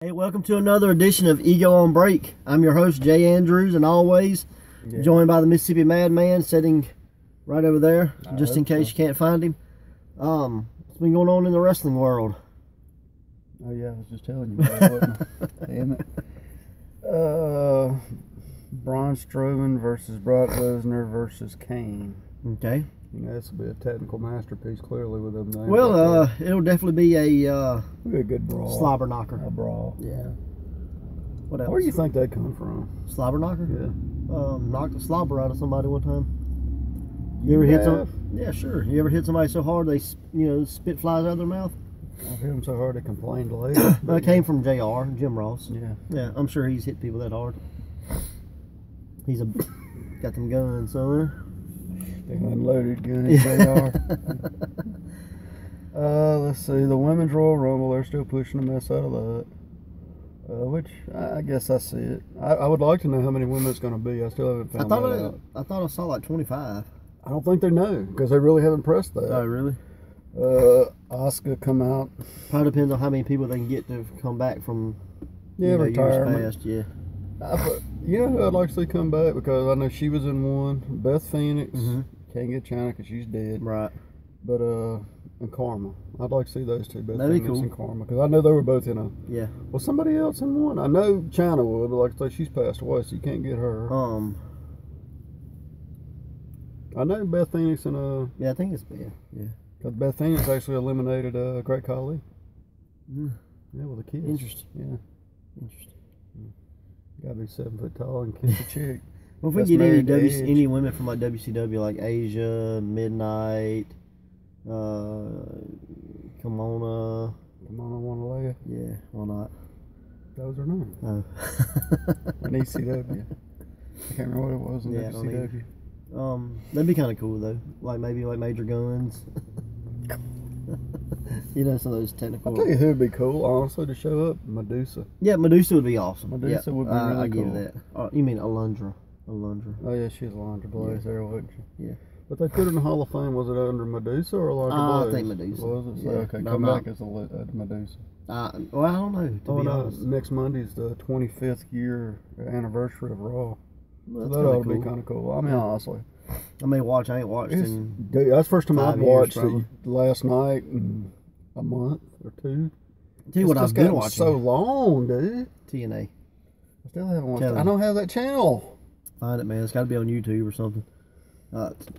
Hey, welcome to another edition of Ego on Break. I'm your host, Jay Andrews, and always joined by the Mississippi Madman sitting right over there, just in case you can't find him. What's been going on in the wrestling world? Oh, yeah, I was just telling you about it, wasn't I? Damn it. Braun Strowman versus Brock Lesnar versus Kane. Okay. You know, this will be a technical masterpiece, clearly, with them names. Well, it'll definitely be a good brawl. slobber knocker. A brawl. Yeah. What else? Where do you think they come from? Slobber knocker? Yeah. Knocked a slobber out of somebody one time. You ever hit some? Yeah, sure. You ever hit somebody so hard they, spit flies out of their mouth? I've hit them so hard they complained later. That came from JR, Jim Ross. Yeah. Yeah, I'm sure he's hit people that hard. He's got them guns, son. They unloaded guns, they are. Let's see. The Women's Royal Rumble, they're still pushing the mess out of that. Which, I guess I see it. I would like to know how many women it's going to be. I still haven't found that out. I thought I saw like 25. I don't think they know, because they really haven't pressed that. Oh, really? Asuka come out. Probably depends on how many people they can get to come back from retirement. Years past, yeah. You know who I'd like to see come back? Because I know she was in one. Beth Phoenix. Mm-hmm. Can't get China because she's dead. Right. But, and Karma. I'd like to see those two. Beth That'd be Phoenix cool. and Karma. Because I know they were both in a... Yeah. Well, somebody else in one. I know China would, but like I say, she's passed away, so you can't get her. I know Beth Phoenix and... Yeah, I think it's Beth. Yeah. Because Beth Phoenix actually eliminated Great Khali. Mm. Yeah, with a kiss. Interesting. Yeah. Interesting. Gotta be 7 foot tall and kiss a chick. Well, if we get any women from like WCW, like Asia, Midnight, Kimona. Kimona Wanalea? Yeah, why not? That was her name. Oh. In ECW. I can't remember what it was in WCW. That'd be kind of cool though. Like maybe like Major Guns. Some of those technical. I'll tell you who'd be cool, honestly, to show up. Medusa. Yeah, Medusa would be awesome. Medusa would be really cool. I give you that. You mean Alundra? Alundra. Oh yeah, she's Alundra Blaze there, wasn't she? Yeah. But they put her in the Hall of Fame. Was it under Medusa or Alundra Blaze? I think Medusa. Was it? So, yeah. okay, come back as a Medusa. Well, I don't know. To be honest. Next Monday's the 25th year anniversary of Raw. Well, so that ought to be kind of cool. I mean, honestly. I may watch. I ain't watched in. Dude, that's the first time I've watched it last night in a month or two. Tell you what I've been watching. So long, dude. TNA. I still haven't watched it. I don't have that channel. Find it, man. It's got to be on YouTube or something.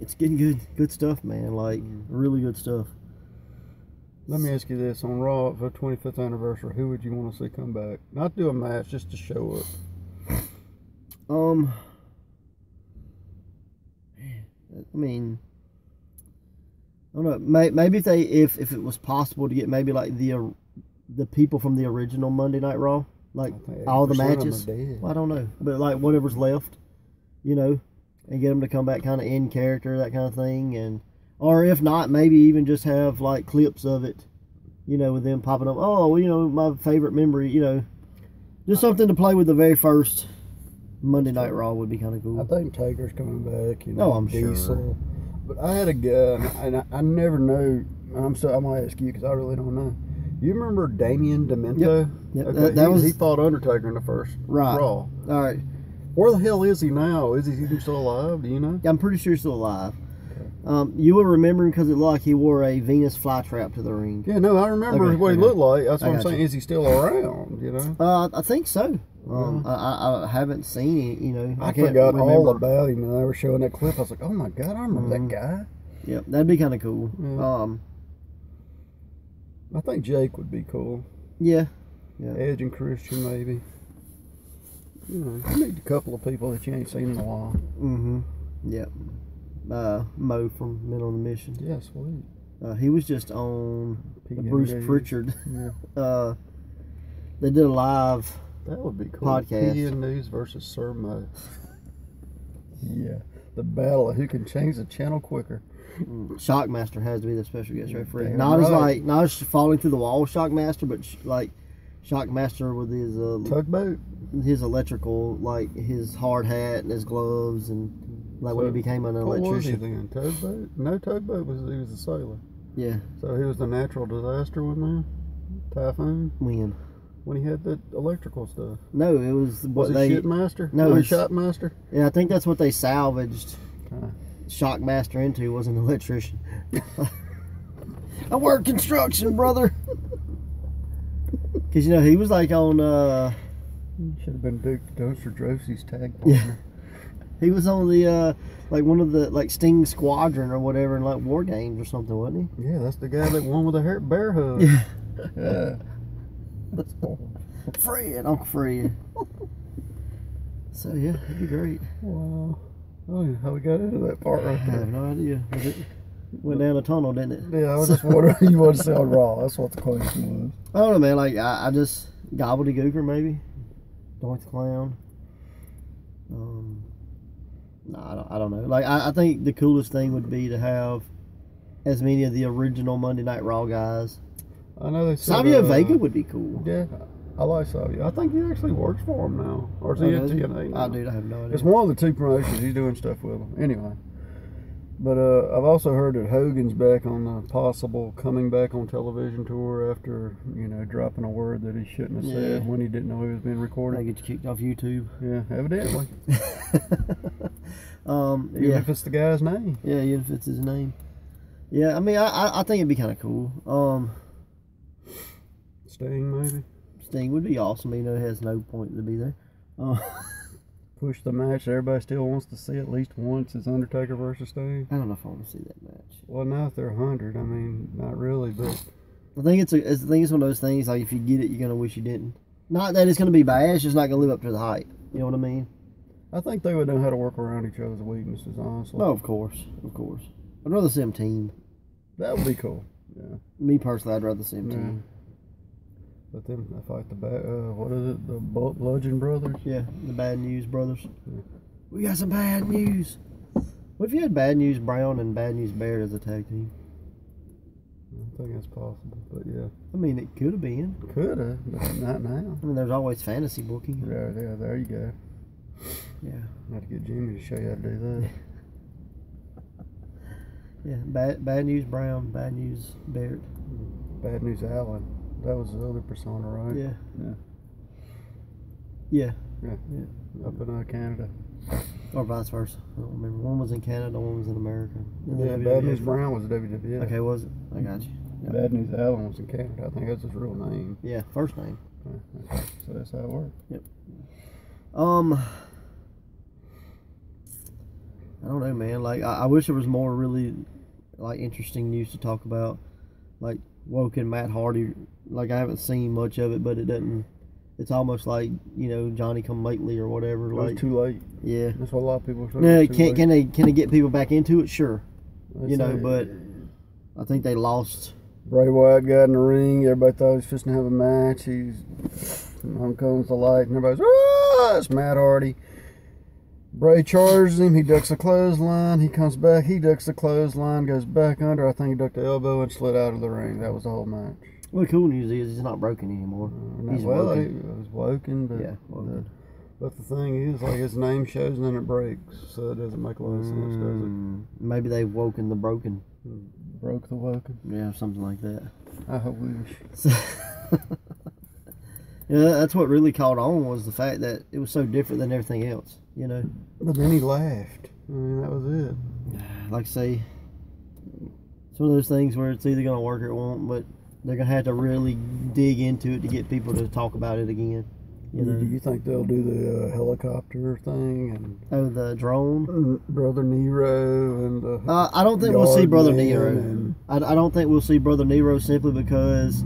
It's getting good stuff, man. Like really good stuff. Let me ask you this: on Raw for the 25th anniversary, who would you want to see come back? Not do a match, just to show up. I mean, I don't know. Maybe if it was possible to get maybe like the people from the original Monday Night Raw, like all the matches. Well, I don't know, but like whatever's left, and get them to come back kind of in character, that kind of thing, or if not, maybe even just have like clips of it, with them popping up. Oh, my favorite memory, just something to play with the very first Monday Night Raw would be kind of cool. I think Taker's coming back. I'm Diesel. sure. But I had a guy, and I never know. I'm gonna ask you because I really don't know. You remember Damien Demento? Yep. Okay, he fought Undertaker in the first Raw. All right. Where the hell is he now? Is he even still alive? Do you know? I'm pretty sure he's still alive. Okay. You will remember him because it looked like he wore a Venus flytrap to the ring. Yeah, no, I remember what he looked like. That's what I'm saying. Is he still around? I think so. I haven't seen it. I forgot all about him, and they were showing that clip. I was like, oh my god, I remember that guy. Yep, that'd be kind of cool. Yeah. I think Jake would be cool. Yeah. Edge and Christian, maybe. You need a couple of people that you ain't seen in a while. Mm-hmm. Yep. Mo from Men on the Mission. Yeah, sweet. He was just on Bruce Pritchard. Yeah. They did a live. That would be cool. Podcast. PN News versus Sir Mo. Yeah. The battle of who can change the channel quicker. Shockmaster has to be the special guest referee. Damn Not right. as falling through the wall Shockmaster, but like Shockmaster with his tugboat, his electrical, like his hard hat and his gloves, and like when he became an electrician. What was he then? Tugboat? No, tugboat he was a sailor. Yeah. So he was the natural disaster one man. Typhoon. When? when he had the electrical stuff. No, it was what Was they it Shitmaster? No, Or Shotmaster. Yeah, I think that's what they salvaged Shockmaster into, was an electrician. I work construction, brother. Because, you know, he was like on... Should have been Duke Dumpster Drosey's tag partner. Yeah. He was on the, like, one of the, like, Sting Squadron or whatever in, like, War Games or something, wasn't he? Yeah, that's the guy that won with a bear hug. Yeah. Yeah. That's cool. Fred, Uncle Fred. So, yeah, it'd be great. Wow. Oh, yeah, how we got into that part right I there? have no idea. It went down a tunnel, didn't it? Yeah, I was just wondering you want to sound raw. That's what the question was. I don't know, man. Like, I just... Gobbledygooker, maybe? Doink the Clown. No, I don't know. Like, I think the coolest thing would be to have as many of the original Monday Night Raw guys. I know they said... Savio Vega would be cool. Yeah, I like Savio. I think he actually works for him now. Or is he at TNA now? Dude, I have no idea. It's one of the two promotions. He's doing stuff with them. Anyway. But I've also heard that Hogan's back on the possible coming back on television tour after, you know, dropping a word that he shouldn't have said when he didn't know he was being recorded. They get you kicked off YouTube. Yeah, evidently. Even Yeah. if it's the guy's name. Yeah, even if it's his name. Yeah, I mean, I think it'd be kind of cool. Sting, maybe. Sting would be awesome. You know, it has no point to be there. Push the match everybody still wants to see at least once is Undertaker versus Sting. I don't know if I want to see that match. Well, now if they're 100, I mean, not really, but... I think it's one of those things, like, if you get it, you're going to wish you didn't. Not that it's going to be bad, it's just not going to live up to the hype. You know what I mean? I think they would know how to work around each other's weaknesses, honestly. No, of course. Of course. I'd rather see them team. That would be cool, yeah. Me, personally, I'd rather see them team. But then I fight the what is it? The Bludgeon Brothers? Yeah, the Bad News Brothers. Yeah. We got some bad news. What if you had Bad News Brown and Bad News Barrett as a tag team? I think that's possible, but yeah. I mean, it could have been. Could have, but not now. I mean, there's always fantasy booking. Yeah, there you go. Yeah. I have to get Jimmy to show you how to do that. Yeah, Bad News Brown, Bad News Barrett. Bad News Allen. That was the other persona, right? Yeah. Yeah. Yeah. Yeah. Up in Canada. Or vice versa. I don't remember. One was in Canada, one was in America. Yeah, Bad News Brown was WWF. Okay, was it? I got you. Yep. Bad News Allen was in Canada. I think that's his real name. Yeah, first name. Okay. So that's how it works. Yep. I don't know, man. Like, I wish there was more really, like, interesting news to talk about. Like, Woken, Matt Hardy. Like, I haven't seen much of it, but it doesn't. It's almost like, you know, Johnny come lately or whatever. Like, it's too late. Yeah. That's what a lot of people are saying. No, can they get people back into it? Sure. They you know, say, but I think they lost. Bray Wyatt got in the ring. Everybody thought he was fixing to have a match. On comes the light, and everybody's, it's Matt Hardy. Bray charges him. He ducks the clothesline. He comes back. He ducks the clothesline, goes back under. I think he ducked the elbow and slid out of the ring. That was the whole match. Well, the cool news is he's not broken anymore. He's woken. He was woken, but yeah, woken. But the thing is, like, his name shows and then it breaks, so it doesn't make a lot of sense, does it? Maybe they've woken the broken. Broke the woken. Yeah, something like that. I wish. Yeah, that's what really caught on, was the fact that it was so different than everything else, you know. But then he laughed. I mean, that was it. Like I say, it's one of those things where it's either going to work or it won't, but they're going to have to really dig into it to get people to talk about it again. You know? Do you think they'll do the helicopter thing? And the drone? Brother Nero and I don't think we'll see Brother Nero. I don't think we'll see Brother Nero simply because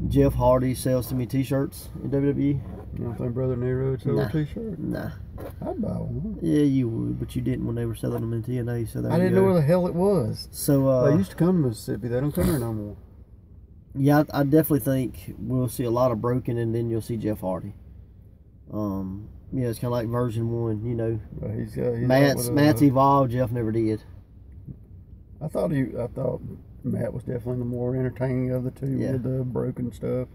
Jeff Hardy sells too many t-shirts in WWE. You don't think Brother Nero would sell a t-shirt? Nah. I'd buy one. Yeah, you would, but you didn't when they were selling them in TNA. So I didn't know where the hell it was. So they used to come to Mississippi. They don't come here no more. Yeah, I definitely think we'll see a lot of Broken, and then you'll see Jeff Hardy. Yeah, it's kind of like version 1, you know. He's Matt's evolved. Jeff never did. I thought Matt was definitely the more entertaining of the two with the Broken stuff.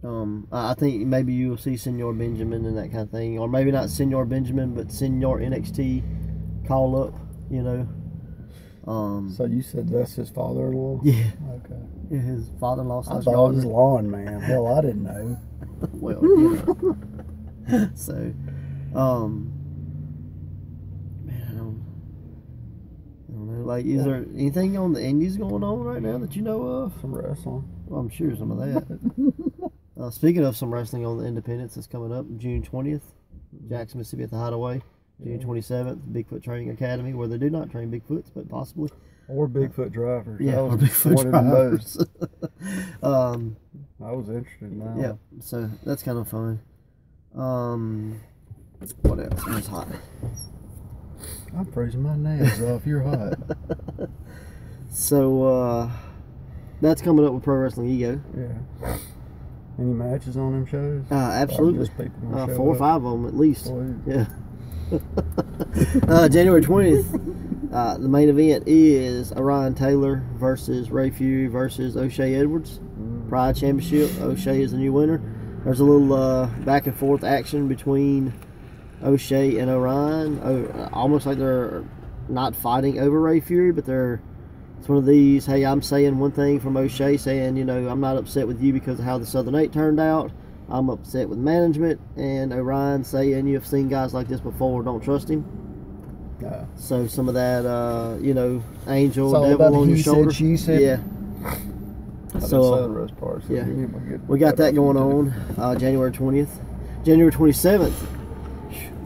I think maybe you'll see Senor Benjamin and that kind of thing, or maybe not Senor Benjamin, but Senor NXT call up. You know. So you said that's his father-in-law? Yeah. Okay. Yeah, his father-in-law. I thought it was lawn man. Hell, I didn't know. Well, you know. So, man, I don't know. Like, is there anything on the indies going on right now that you know of? Some wrestling. Well, I'm sure some of that. Speaking of some wrestling on the Independence, that's coming up June 20th, Jackson, Mississippi at the Hideaway. June 27th, Bigfoot Training Academy, where they do not train Bigfoots, but possibly. Or Bigfoot drivers. Yeah, or Bigfoot drivers. I was interested in that. Yeah, so that's kind of fun. What else? It's hot. I'm freezing my nails off. You're hot. So, that's coming up with Pro Wrestling Ego. Yeah. Any matches on them shows? Absolutely. 4 or 5 of them at least. Sweet. Yeah. January 20th, the main event is Orion Taylor versus Ray Fury versus O'Shea Edwards. Pride Championship. O'Shea is the new winner. There's a little back and forth action between O'Shea and Orion. Almost like they're not fighting over Ray Fury, but it's one of these, hey, I'm saying one thing from O'Shea, saying, you know, I'm not upset with you because of how the Southern 8 turned out. I'm upset with management. And Orion saying, you've seen guys like this before, don't trust him. So some of that, you know, angel, devil on your shoulder. She said. Yeah. So the rest parts. Yeah, we got that going on. January 20th. January 27th,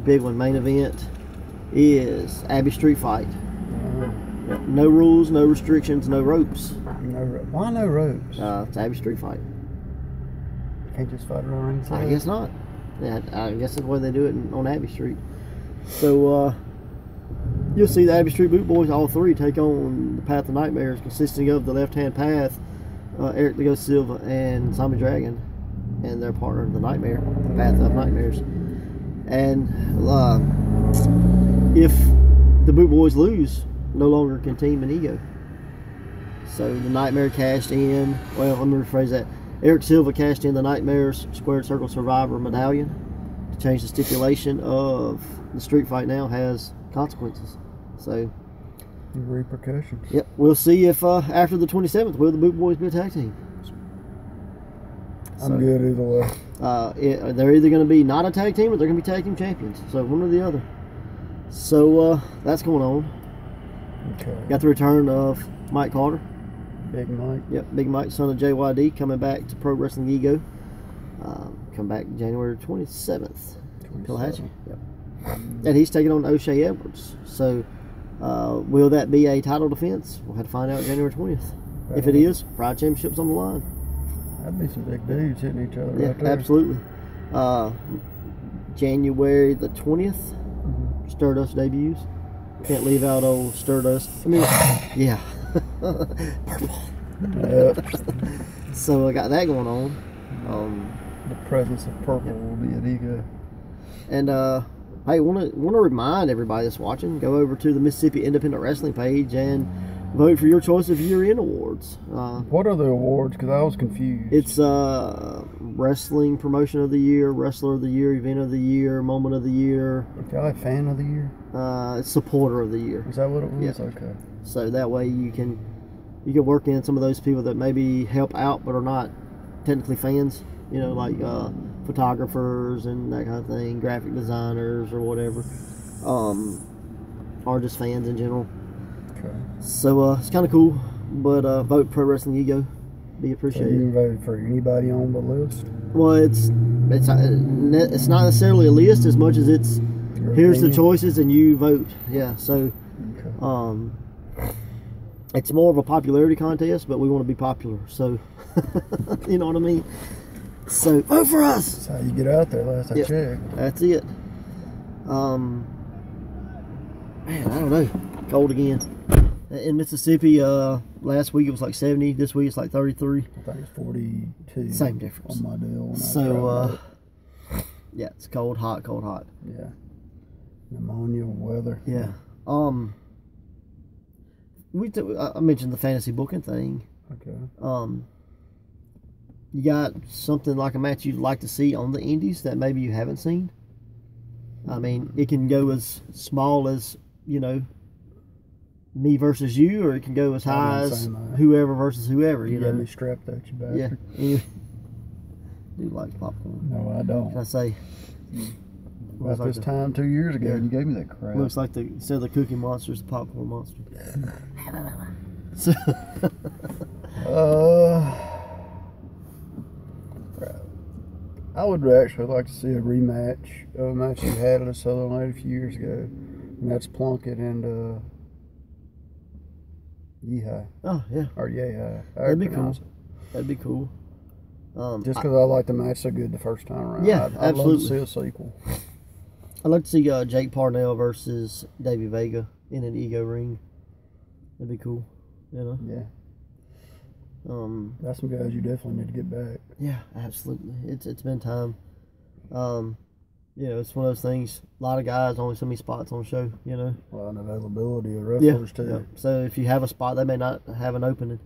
big one, main event, is Abbey Street Fight. No rules, no restrictions, no ropes. Why no ropes? It's Abbey Street Fight. You can't just fight around ringside? I guess not. Yeah, I guess that's the way they do it on Abbey Street. So, you'll see the Abbey Street Boot Boys, all three, take on the Path of Nightmares, consisting of the Left-Hand Path, Eric the Ghost Silva, and Zombie Dragon, and their partner, the Nightmare, the Path of Nightmares. And if the Boot Boys lose, no longer can Team and Ego. So the Nightmare cashed in, well, let me rephrase that. Eric Silva cashed in the Nightmare's Squared Circle Survivor medallion to change the stipulation of the street fight now has consequences. So repercussions. Yep, we'll see if after the 27th will the Boot Boys be a tag team. I'm good either way. They're either going to be not a tag team or they're going to be tag team champions. So one or the other. So that's going on. Okay. Got the return of Mike Carter. Big Mike. Yep, Big Mike, son of JYD, coming back to Pro Wrestling Ego. Come back January 27th. Pillhatchie. Yep. And he's taking on O'Shea Edwards. So will that be a title defense? We'll have to find out January 20th. If it is, Pride Championship's on the line. That'd be some big dudes hitting each other right there. Absolutely. January the 20th, Stardust debuts. Can't leave out old Stardust. I mean, yeah. Purple. So I got that going on. The presence of purple will be at Ego. And hey, want to remind everybody that's watching, go over to the Mississippi Independent Wrestling page and vote for your choice of year-end awards. What are the awards? Because I was confused. It's Wrestling Promotion of the Year, Wrestler of the Year, Event of the Year, Moment of the Year. Okay, like Fan of the Year? Supporter of the Year. Is that what it was? Yeah. Okay. So that way you can work in some of those people that maybe help out but are not technically fans. You know, like photographers and that kind of thing, graphic designers or whatever, or just fans in general. Okay. So it's kind of cool, but vote Pro Wrestling Ego, be appreciated. So you can vote for anybody on the list? Well, it's not necessarily a list as much as it's here's the choices and you vote. Yeah, so it's more of a popularity contest, but we want to be popular, so you know what I mean. So vote for us. That's how you get out there. Last I checked. That's it. Man, I don't know. Cold again. In Mississippi, last week it was like 70. This week it's like 33. I think it's 42. Same difference. On my deal. So, yeah, it's cold, hot, cold, hot. Yeah. Pneumonia, weather. Yeah. I mentioned the fantasy booking thing. Okay. You got something like a match you'd like to see on the indies that maybe you haven't seen? I mean, it can go as small as, you know, me versus you, or it can go as high as whoever versus whoever. You know, got me strapped at you, bastard. Yeah. You do like popcorn? No, I don't. Can I say? About this time 2 years ago, you gave me that crap. Looks like instead of the Cookie Monster, it's the Popcorn Monster. So, I would actually like to see a rematch of a match you had at a Southern Night a few years ago. And that's Plunkett and Yeehigh. Oh, yeah. Or Yeehigh. That'd be cool. That'd be cool. Just because I liked the match so good the first time around. Yeah, I'd absolutely. love to see a sequel. I'd like to see Jake Parnell versus Davey Vega in an ego ring. That'd be cool. You know? Yeah. That's some guys you definitely need to get back. Yeah, absolutely. It's been time. You know, it's one of those things. A lot of guys, only so many spots on the show. You know, a lot of availability of wrestlers too. Yeah. So if you have a spot, they may not have an opening.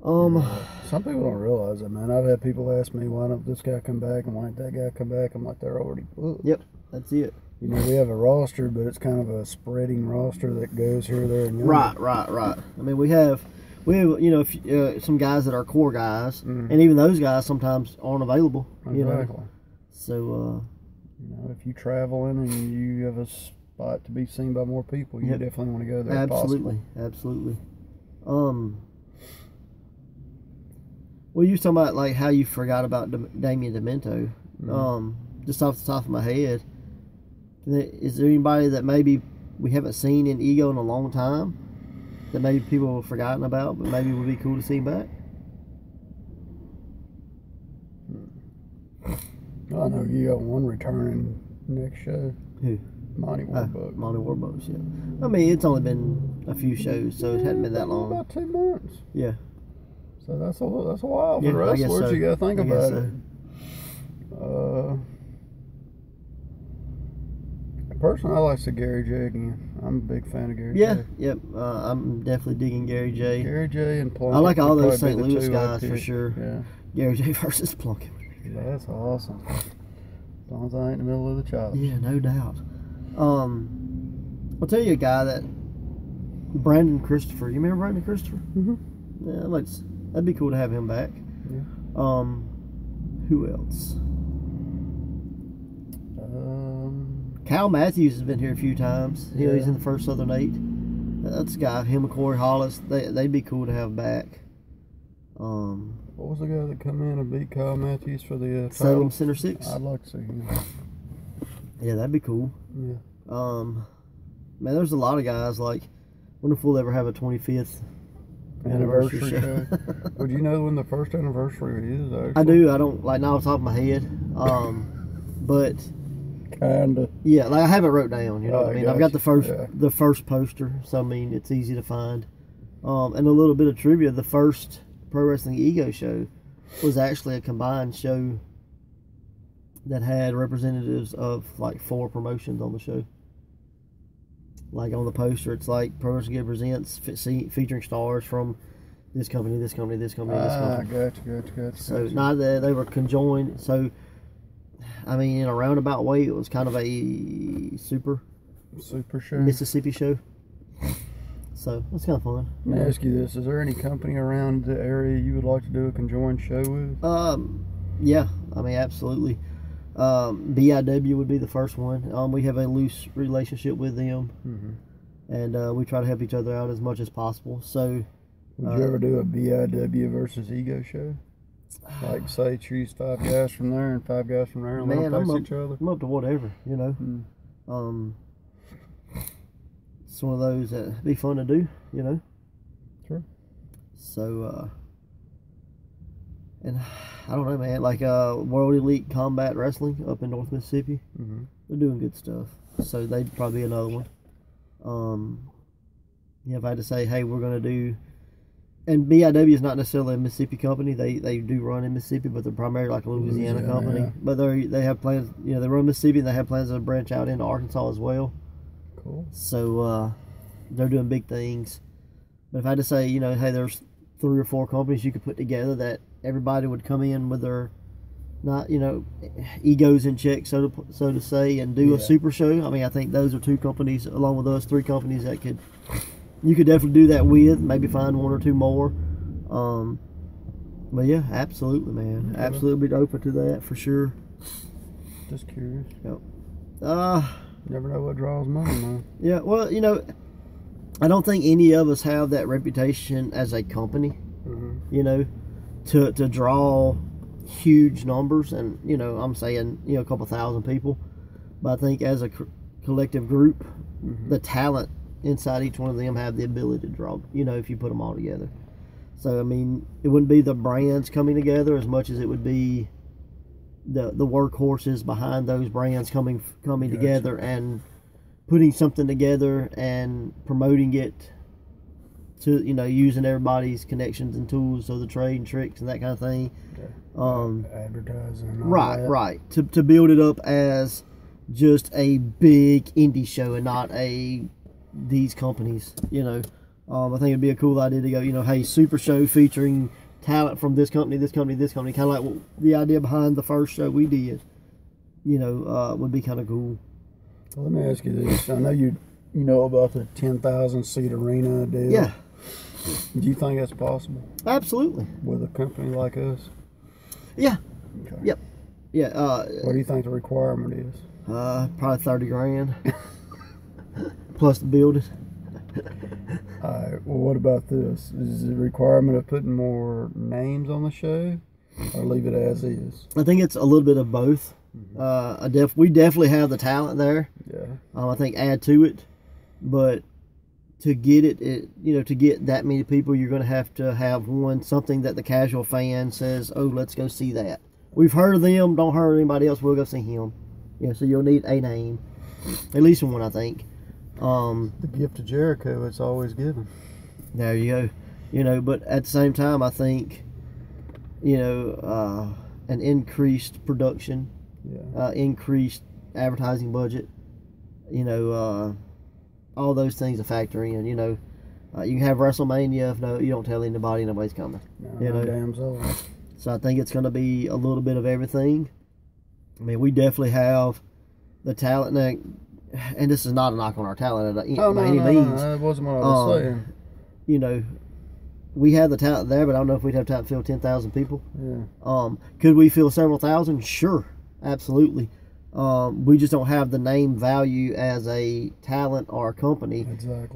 Some people don't realize that, man. I've had people ask me, why don't this guy come back and why don't that guy come back? I'm like, they're already booked. Yep, that's it. You know, we have a roster, but it's kind of a spreading roster that goes here, there, and yonder. Right. I mean, we have you know, some guys that are core guys, and even those guys sometimes aren't available. Exactly. You know? So, you know, if you're traveling and you have a spot to be seen by more people, you definitely want to go there. Absolutely. Well, you were talking about like how you forgot about Damian Demento. Just off the top of my head, is there anybody that maybe we haven't seen in Ego in a long time that maybe people have forgotten about, but maybe would be cool to see back? I know you got one returning next show. Who? Monty Warbucks. Monty Warbucks, yeah. I mean, it's only been a few shows, so it hadn't been that long. About 2 months. Yeah. So that's a while for wrestlers. So. You got to think about it. Personally, I like to see Gary J again. I'm a big fan of Gary J. Yep. I'm definitely digging Gary J. Gary J and Plunkett. I like all those St. Louis guys for sure. Yeah. Gary J versus Plunkett. That's awesome. As long as I ain't in the middle of the challenge. Yeah, no doubt. I'll tell you a guy that Brandon Christopher. You remember Brandon Christopher? Mm-hmm. Yeah, that'd be cool to have him back. Yeah. Who else? Cal Matthews has been here a few times. Yeah. He's in the first Southern 8. That's a guy. Him and Corey Hollis. They'd be cool to have back. What was the guy that come in and beat Kyle Matthews for the Salem Center 6? I'd like to see him. Yeah, that'd be cool. Yeah. Man, there's a lot of guys like. Wonder if we'll ever have a 25th anniversary show. Would you know when the first anniversary is? Actually? I do. I don't like now off the top of my head. But kinda. Yeah, like I have it wrote down. You know what I mean? I've got the first poster, so I mean it's easy to find. And a little bit of trivia: the first Pro Wrestling Ego show was actually a combined show that had representatives of like 4 promotions on the show. Like on the poster, it's like Pro Wrestling Ego presents featuring stars from this company, this company, this company, this company. Gotcha. So not that they were conjoined. So I mean, in a roundabout way, it was kind of a super show, Mississippi show. So that's kind of fun. Let me ask you this: is there any company around the area you would like to do a conjoined show with? Yeah, I mean, absolutely. BIW would be the first one. We have a loose relationship with them, and we try to help each other out as much as possible. So, would you ever do a BIW versus Ego show? Like, say, choose 5 guys from there and 5 guys from there, and let them face each other. I'm up to whatever, you know. It's one of those that'd be fun to do, you know. Sure. So, and I don't know, man. Like World Elite Combat Wrestling up in North Mississippi, they're doing good stuff. So they'd probably be another one. Yeah, if I had to say, hey, we're gonna do. And BIW is not necessarily a Mississippi company. They do run in Mississippi, but they're primarily like a Louisiana company. Yeah. But they have plans. You know, they run Mississippi, and they have plans to branch out into Arkansas as well. Cool. So they're doing big things. But if I had to say, you know, hey, there's 3 or 4 companies you could put together that everybody would come in with their not, egos in check, so to say, and do a super show. I mean, I think those are two companies, along with us, three companies that you could definitely do that with. Maybe find one or two more. But yeah, absolutely, man. Yeah. Absolutely be open to that for sure. Just curious. Yep. Never know what draws money, man. Yeah, well, I don't think any of us have that reputation as a company, to draw huge numbers, and I'm saying a couple thousand people, but I think as a collective group, the talent inside each one of them have the ability to draw, if you put them all together. So I mean, it wouldn't be the brands coming together as much as it would be the workhorses behind those brands coming together and putting something together and promoting it to using everybody's connections and tools, so the trade and tricks and that kind of thing. Advertising. Right. To build it up as just a big indie show and not these companies. I think it'd be a cool idea to go. Hey, super show featuring talent from this company, kind of like the idea behind the first show we did. Would be kind of cool. Well, let me ask you this. I know you know about the 10,000 seat arena deal. Yeah. Do you think that's possible? Absolutely. With a company like us? Yeah. Okay. Yep. Yeah. What do you think the requirement is? Probably $30,000 plus the building. All right. Well, what about this? Is the requirement of putting more names on the show, or leave it as is? I think it's a little bit of both. We definitely have the talent there. Yeah. I think add to it, but to get to get that many people, you're going to have something that the casual fan says, "Oh, let's go see that. We've heard of them. Don't heard of anybody else. We'll go see him." So you'll need a name, at least one, I think. The gift of Jericho, it's always given. There you go. But at the same time, I think, an increased production, increased advertising budget, all those things a factor in. You can have WrestleMania if you don't tell anybody, nobody's coming. No damn soul. So I think it's going to be a little bit of everything. I mean, we definitely have the talent now, and this is not a knock on our talent by any means. No, that wasn't what I was saying. We have the talent there, but I don't know if we'd have talent to fill 10,000 people. Yeah. Could we fill several thousand? Sure, absolutely. We just don't have the name value as a talent or a company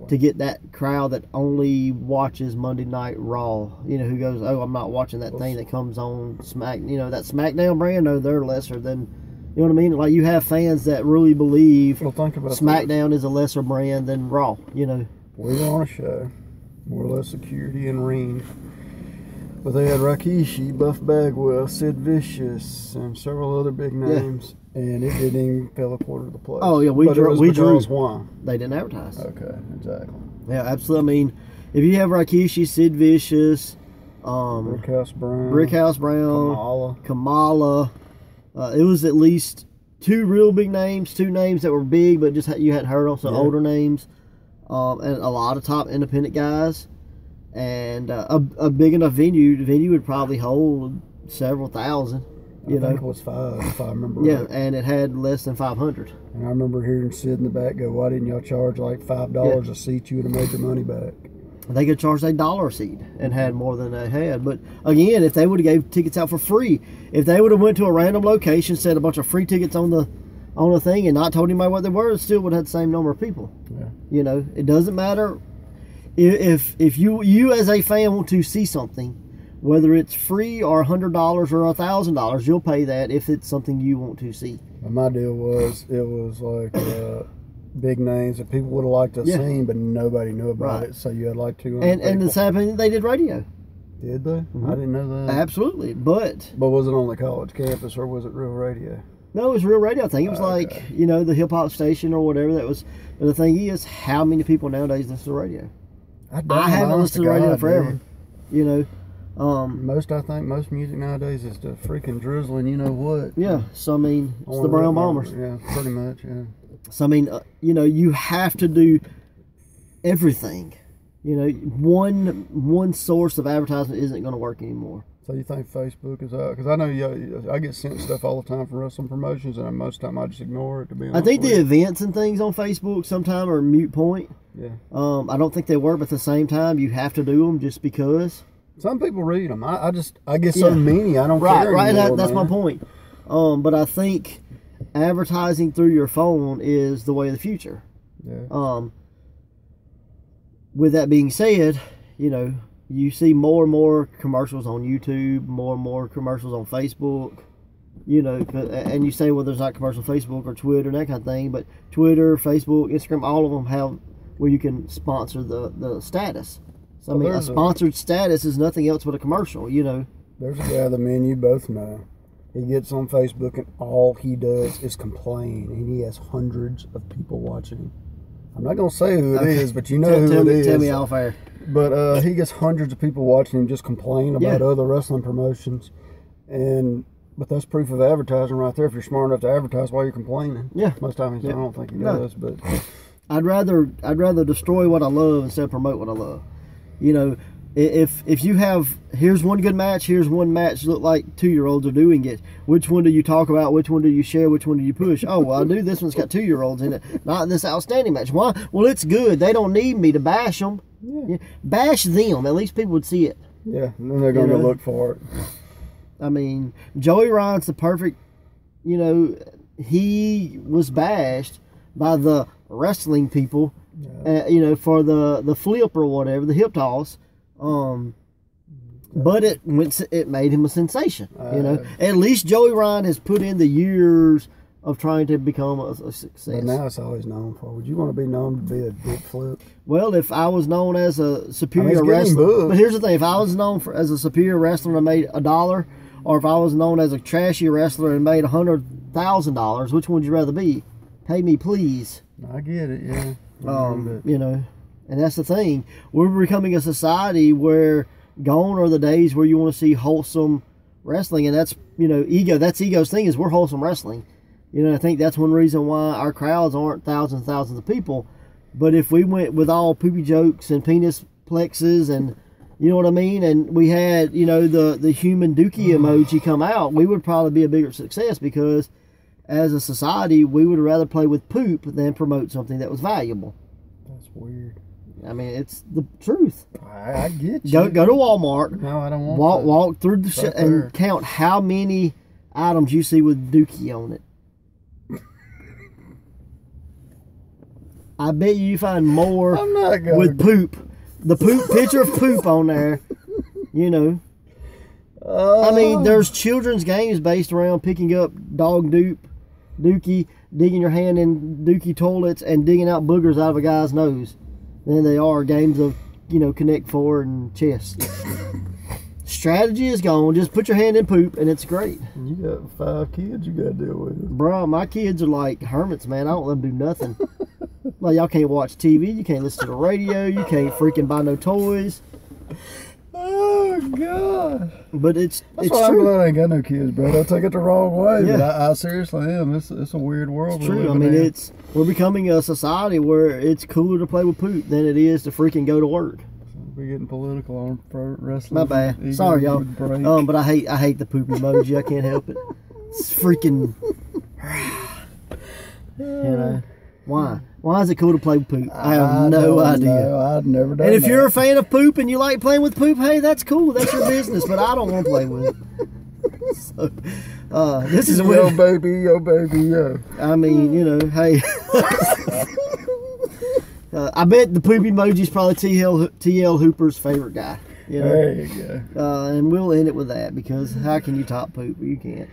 to get that crowd that only watches Monday Night Raw. Who goes, "Oh, I'm not watching that thing that comes on Smack." That SmackDown brand. No, they're lesser than. You know what I mean? Like, you have fans that really believe SmackDown is a lesser brand than Raw. We're on a show, more or less security and ring. But they had Rikishi, Buff Bagwell, Sid Vicious, and several other big names. Yeah. And it didn't even fill a quarter of the place. Oh, yeah, we drew. Why? They didn't advertise. Okay, exactly. Yeah, absolutely. I mean, if you have Rikishi, Sid Vicious, Brickhouse Brown, Kamala, it was at least two real big names, two names that were big, but just you hadn't heard of, so older names, and a lot of top independent guys, and a big enough venue. The venue would probably hold several thousand. I think it was 5, if I remember right. right. And it had less than 500. And I remember hearing Sid in the back go, "Why didn't y'all charge like $5 a seat? You would have made your money back." They could charge $1 a seat and had more than they had. But again, if they would have gave tickets out for free, if they would have went to a random location, set a bunch of free tickets on the thing, and not told anybody what they were, it still would have had the same number of people. Yeah. It doesn't matter if you as a fan want to see something, whether it's free or $100 or $1,000, you'll pay that if it's something you want to see. And my deal was, it was like big names that people would have liked to see, but nobody knew about it. So you had like 200 and the same thing, they did radio. Did they? Mm-hmm. I didn't know that. Absolutely, but was it on the college campus or was it real radio? No, it was real radio. I think it was like the hip hop station or whatever that was. But the thing is, how many people nowadays listen to radio? I haven't listened to radio forever. I think most music nowadays is the freaking drizzling, you know what? Yeah, so I mean, it's the Brown Bombers. Yeah, pretty much, yeah. So I mean, you have to do everything. One source of advertisement isn't going to work anymore. So you think Facebook is out? Because I know I get sent stuff all the time from wrestling promotions, and most of the time I just ignore it. To be honest, I think the events and things on Facebook sometimes are a moot point. Yeah. I don't think they work, but at the same time, you have to do them just because. Some people read them. I get so many. I don't care. Right. Anymore, That's my point. But I think advertising through your phone is the way of the future. Yeah. With that being said, you see more and more commercials on YouTube, more and more commercials on Facebook, and you say, well, there's not commercial Facebook or Twitter and that kind of thing, but Twitter, Facebook, Instagram, all of them have where you can sponsor the status. So, a sponsored status is nothing else but a commercial, There's a guy that me and you both know. He gets on Facebook and all he does is complain, and he has hundreds of people watching him. I'm not going to say who it is, but you know who it is. Tell me off air. But he gets hundreds of people watching him just complain about other wrestling promotions. But that's proof of advertising right there. If you're smart enough to advertise while you're complaining. Yeah. Most times I don't think he does. But I'd rather destroy what I love instead of promote what I love. If you have, here's one good match, here's one match look like 2-year-olds are doing it. Which one do you talk about? Which one do you share? Which one do you push? Oh, well, I do this one's got 2-year-olds in it. Not this outstanding match. Why? Well, it's good. They don't need me to bash them. Yeah. Bash them. At least people would see it. Yeah, and then they're going to look for it. I mean, Joey Ryan's the perfect, he was bashed by the wrestling people, for the flip or whatever, the hip toss. But it made him a sensation. At least Joey Ryan has put in the years of trying to become a success. But now it's always known for. Would you want to be known to be a dick flip? Well, if I was known as a superior wrestler, but here's the thing: if I was known as a superior wrestler and made $1, or if I was known as a trashy wrestler and made $100,000, which one would you rather be? Pay me, please. I get it. Yeah. And that's the thing. We're becoming a society where gone are the days where you want to see wholesome wrestling, and that's ego. That's ego's thing is we're wholesome wrestling. I think that's one reason why our crowds aren't thousands and thousands of people. But if we went with all poopy jokes and penis plexes and you know what I mean, and we had the human dookie emoji come out, we would probably be a bigger success because as a society we would rather play with poop than promote something that was valuable. That's weird. I mean, it's the truth. I get you. Go to Walmart. No, I don't want to. Walk through the and count how many items you see with dookie on it. I bet you find more with poop. The poop picture of poop on there. I mean, there's children's games based around picking up dog dookie, digging your hand in dookie toilets, and digging out boogers out of a guy's nose. Then they are games of, Connect Four and chess. Strategy is gone. Just put your hand in poop, and it's great. You got 5 kids you got to deal with. Bro, my kids are like hermits, man. I don't let them do nothing. Like, y'all can't watch TV. You can't listen to the radio. You can't freaking buy no toys. Oh, God. But it's why I'm glad I ain't got no kids, bro. Don't take it the wrong way. Yeah. But I seriously am. It's a weird world. It's true. I mean, we're becoming a society where it's cooler to play with poop than it is to freaking go to work. We're getting political on pro wrestling. My bad. Sorry, y'all. But I hate the poop emoji. I can't help it. It's freaking. Why? Why is it cool to play with poop? I have no idea. I've never done And if that. you're a fan of poop and you like playing with poop, hey, that's cool. That's your business. But I don't want to play with it. So, this is yo baby, yo. I mean, hey. I bet the poop emoji is probably TL Hooper's favorite guy. There you go. And we'll end it with that because how can you top poop? You can't.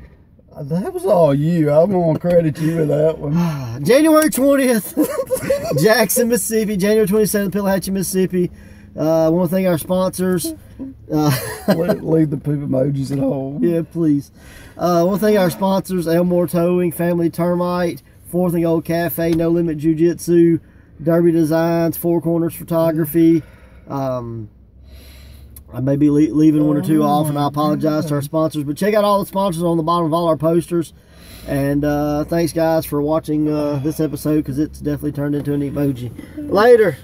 That was all you. I'm going to credit you with that one. January 20th, Jackson, Mississippi. January 27th, Pillahachie, Mississippi. I want to thank our sponsors. Leave the poop emojis at home. Yeah, please. I want to thank our sponsors, Elmore Towing, Family Termite, Fourth and Gold Cafe, No Limit Jiu-Jitsu, Derby Designs, Four Corners Photography. I may be leaving one or two off, and I apologize to our sponsors. But check out all the sponsors on the bottom of all our posters. And thanks, guys, for watching this episode because it's definitely turned into an emoji. Later.